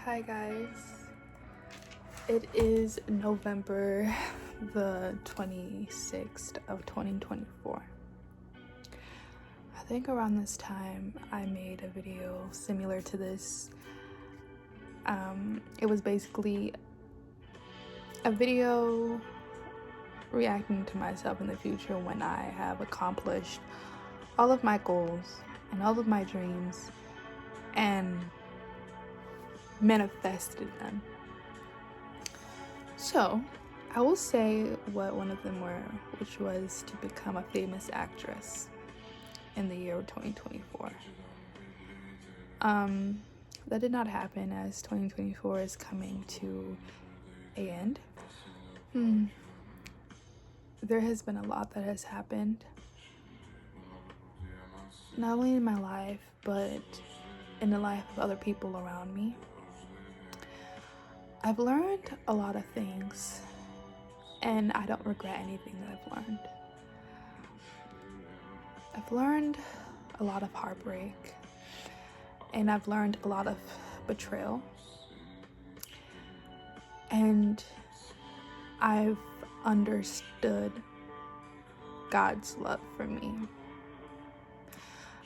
Hi guys, it is November the 26th of 2024. I think around this time I made a video similar to this. It was basically a video reacting to myself in the future when I have accomplished all of my goals and all of my dreams and manifested them. So I will say what one of them were, which was to become a famous actress in the year of 2024. That did not happen, as 2024 is coming to an end. There has been a lot that has happened, not only in my life, but in the life of other people around me. I've learned a lot of things, and I don't regret anything that I've learned. I've learned a lot of heartbreak, and I've learned a lot of betrayal, and I've understood God's love for me.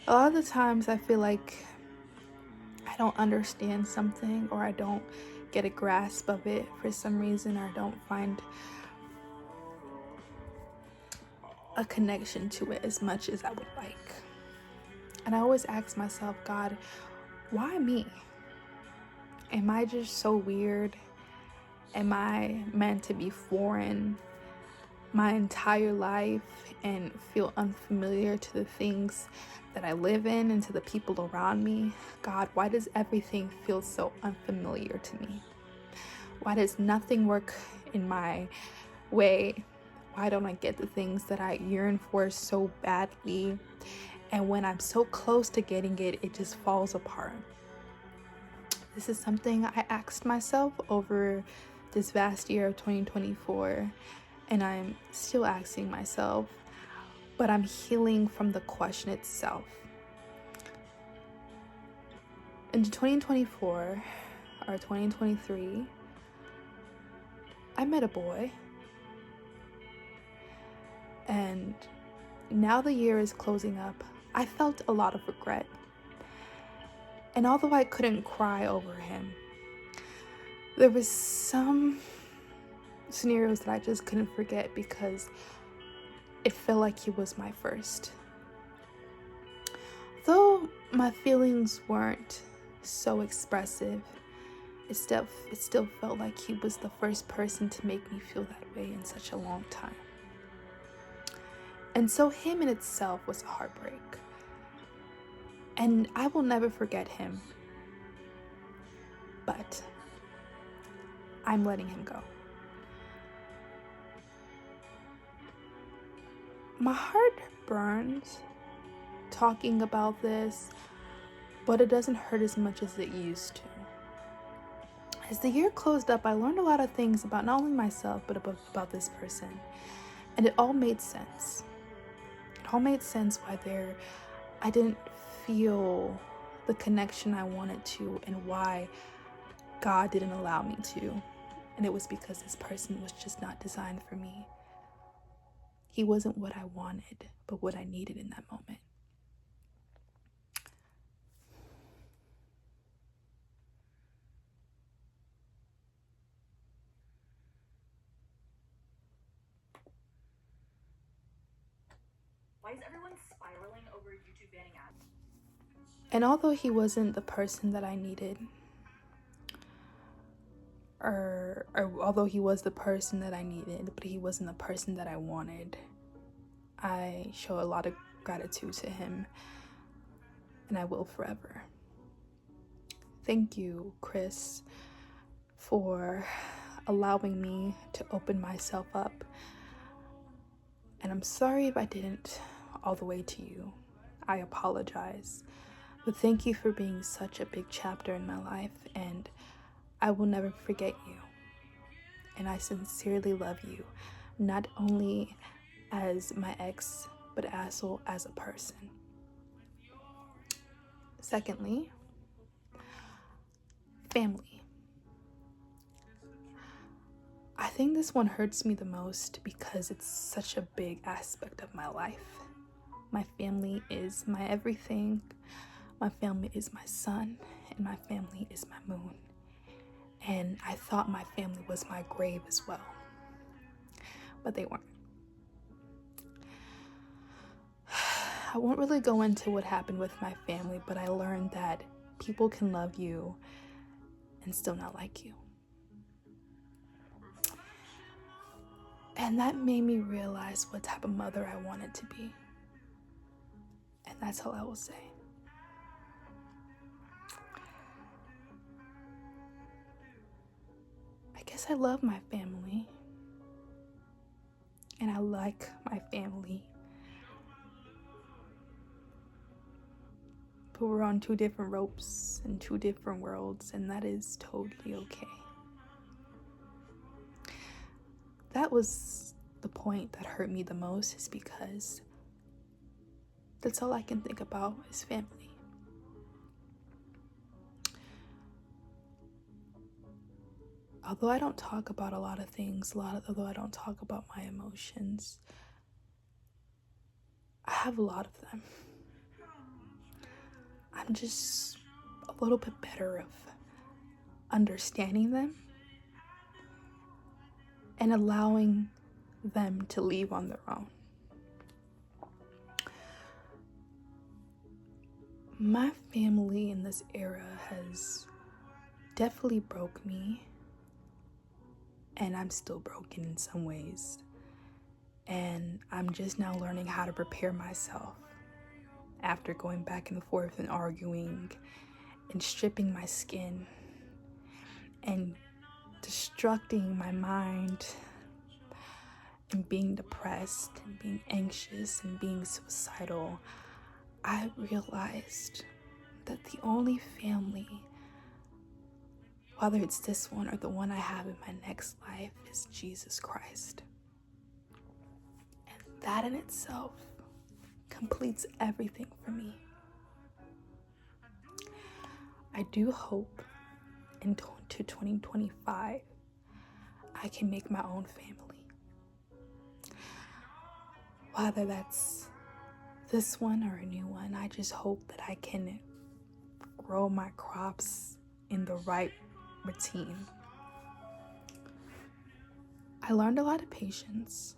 A lot of the times I feel like I don't understand something, or I don't get a grasp of it for some reason, or I don't find a connection to it as much as I would like. And I always ask myself, God, why me? Am I just so weird? Am I meant to be foreign my entire life and feel unfamiliar to the things that I live in and to the people around me? God, why does everything feel so unfamiliar to me? Why does nothing work in my way? Why don't I get the things that I yearn for so badly? And when I'm so close to getting it, it just falls apart. This is something I asked myself over this vast year of 2024, and I'm still asking myself, but I'm healing from the question itself. In 2024 or 2023, I met a boy, and now the year is closing up. I felt a lot of regret, and although I couldn't cry over him, there was some scenarios that I just couldn't forget because it felt like he was my first. Though my feelings weren't so expressive, it still felt like he was the first person to make me feel that way in such a long time. And so him in itself was a heartbreak. And I will never forget him. But I'm letting him go. My heart burns talking about this, but it doesn't hurt as much as it used to. As the year closed up, I learned a lot of things about not only myself, but about this person. And it all made sense. It all made sense why I didn't feel the connection I wanted to, and why God didn't allow me to. And it was because this person was just not designed for me. He wasn't what I wanted, but what I needed in that moment. Why is everyone spiraling over YouTube banning ads? And although he wasn't the person that I needed, or although he was the person that I needed, but he wasn't the person that I wanted, I show a lot of gratitude to him, and I will forever. Thank you, Chris, for allowing me to open myself up. And I'm sorry if I didn't all the way to you. I apologize. But thank you for being such a big chapter in my life, and I will never forget you. And I sincerely love you, not only as my ex, but also as a person. Secondly, family. I think this one hurts me the most because it's such a big aspect of my life. My family is my everything. My family is my sun, and my family is my moon. And I thought my family was my grave as well, but they weren't. I won't really go into what happened with my family, but I learned that people can love you and still not like you. And that made me realize what type of mother I wanted to be. And that's all I will say. I guess I love my family. And I like my family. But we're on two different ropes in two different worlds, and that is totally okay. That was the point that hurt me the most, is because that's all I can think about is family. Although I don't talk about a lot of things, although I don't talk about my emotions, I have a lot of them. I'm just a little bit better of understanding them and allowing them to leave on their own. My family in this era has definitely broke me, and I'm still broken in some ways. And I'm just now learning how to prepare myself after going back and forth and arguing and stripping my skin and destructing my mind and being depressed and being anxious and being suicidal. I realized that the only family, whether it's this one or the one I have in my next life, is Jesus Christ. And that in itself completes everything for me. I do hope into 2025 I can make my own family. Whether that's this one or a new one, I just hope that I can grow my crops in the right routine. I learned a lot of patience,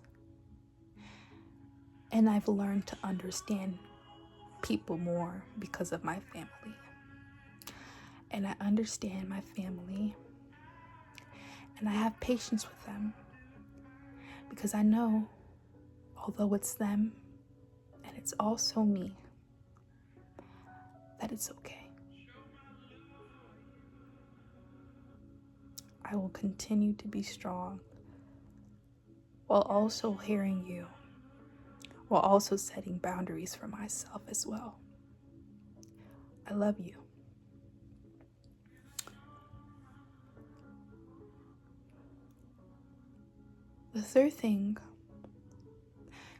and I've learned to understand people more because of my family. And I understand my family, and I have patience with them because I know, although it's them and it's also me, that it's okay. I will continue to be strong while also hearing you, while also setting boundaries for myself as well. I love you. The third thing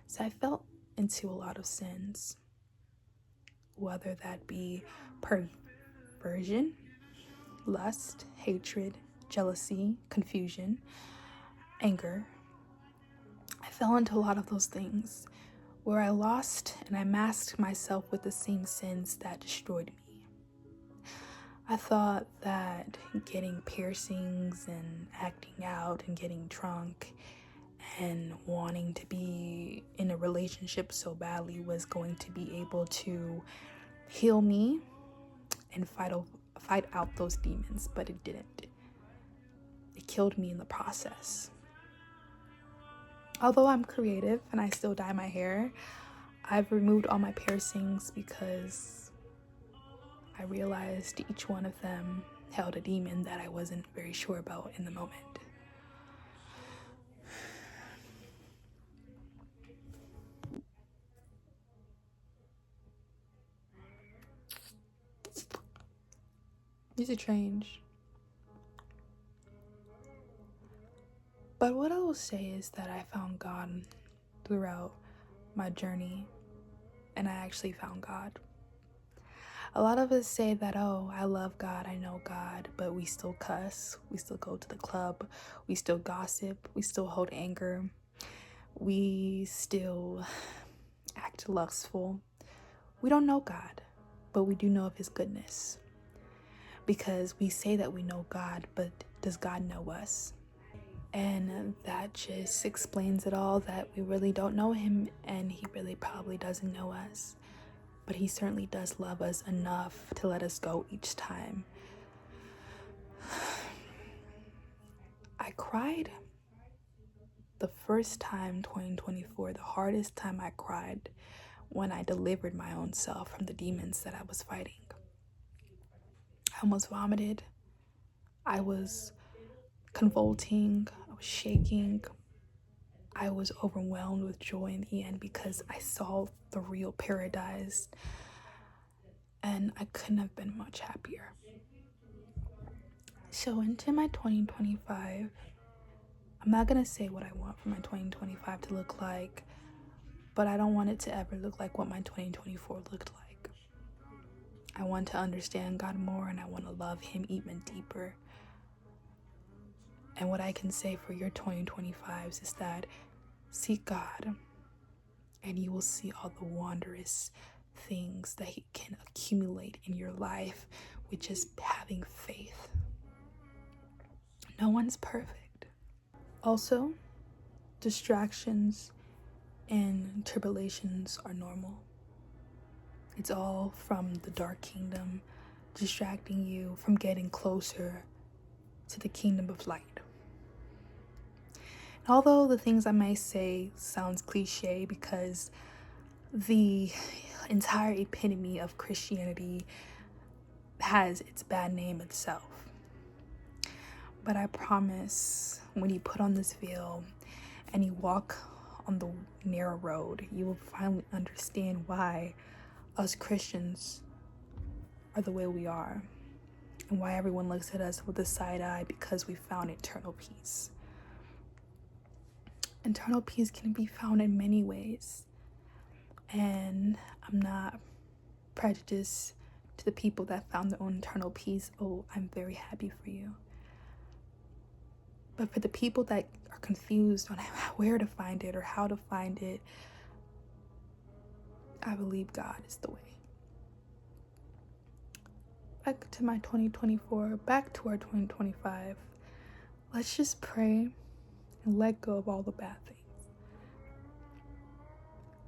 is I fell into a lot of sins, whether that be perversion, lust, hatred, jealousy, confusion, anger. I fell into a lot of those things where I lost and I masked myself with the same sins that destroyed me. I thought that getting piercings and acting out and getting drunk and wanting to be in a relationship so badly was going to be able to heal me and fight out those demons, but it didn't. It killed me in the process. Although I'm creative and I still dye my hair, I've removed all my piercings because I realized each one of them held a demon that I wasn't very sure about in the moment. Needs to change. But what I will say is that I found God throughout my journey, and I actually found God. A lot of us say that, oh, I love God, I know God, but we still cuss, we still go to the club, we still gossip, we still hold anger, we still act lustful. We don't know God, but we do know of his goodness. Because we say that we know God, but does God know us? And that just explains it all, that we really don't know him, and he really probably doesn't know us. But he certainly does love us enough to let us go each time. I cried the first time, 2024, the hardest time I cried, when I delivered my own self from the demons that I was fighting. I almost vomited. I was convulsing. I was shaking. I was overwhelmed with joy in the end because I saw the real paradise, and I couldn't have been much happier. So into my 2025, I'm not gonna say what I want for my 2025 to look like, but I don't want it to ever look like what my 2024 looked like. I want to understand God more, and I want to love him even deeper. And what I can say for your 2025s is that seek God, and you will see all the wondrous things that he can accumulate in your life with just having faith. No one's perfect. Also, distractions and tribulations are normal. It's all from the dark kingdom distracting you from getting closer to the kingdom of light. And although the things I may say sounds cliche, because the entire epitome of Christianity has its bad name itself, but I promise, when you put on this veil and you walk on the narrow road, you will finally understand why us Christians are the way we are, and why everyone looks at us with a side eye, because we found eternal peace. Eternal peace can be found in many ways, and I'm not prejudiced to the people that found their own eternal peace. Oh, I'm very happy for you. But for the people that are confused on where to find it or how to find it, I believe God is the way. Back to my 2024, back to our 2025. Let's just pray and let go of all the bad things.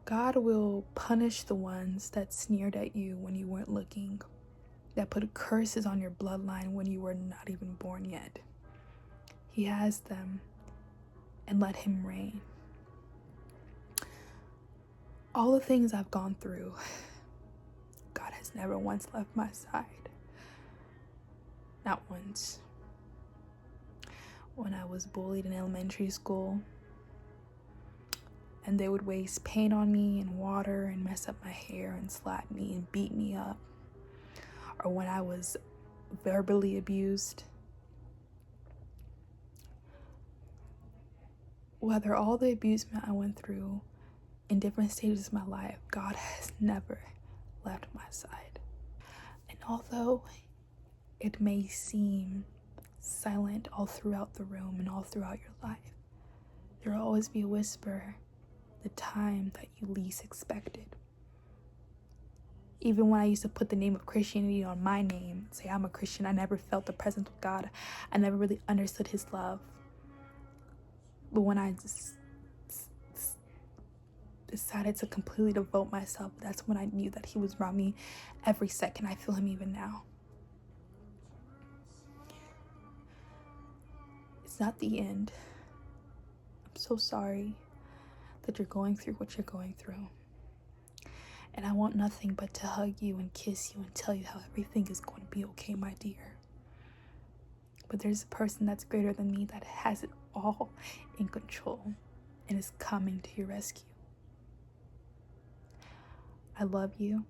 God will punish the ones that sneered at you when you weren't looking, that put curses on your bloodline when you were not even born yet. He has them, and let him reign. All the things I've gone through, God has never once left my side. Not once. When I was bullied in elementary school, and they would waste paint on me and water and mess up my hair and slap me and beat me up. Or when I was verbally abused. Whether all the abusement I went through in different stages of my life, God has never left my side. And although it may seem silent all throughout the room and all throughout your life, there will always be a whisper the time that you least expected. Even when I used to put the name of Christianity on my name, say I'm a Christian, I never felt the presence of God. I never really understood his love. But when I just decided to completely devote myself, that's when I knew that he was around me every second. I feel him even now. It's not the end. I'm so sorry that you're going through what you're going through. And I want nothing but to hug you and kiss you and tell you how everything is going to be okay, my dear. But there's a person that's greater than me that has it all in control and is coming to your rescue. I love you.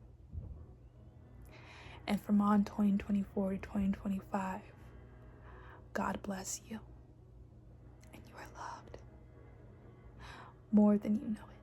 And from on 2024 to 2025, God bless you. And you are loved more than you know it.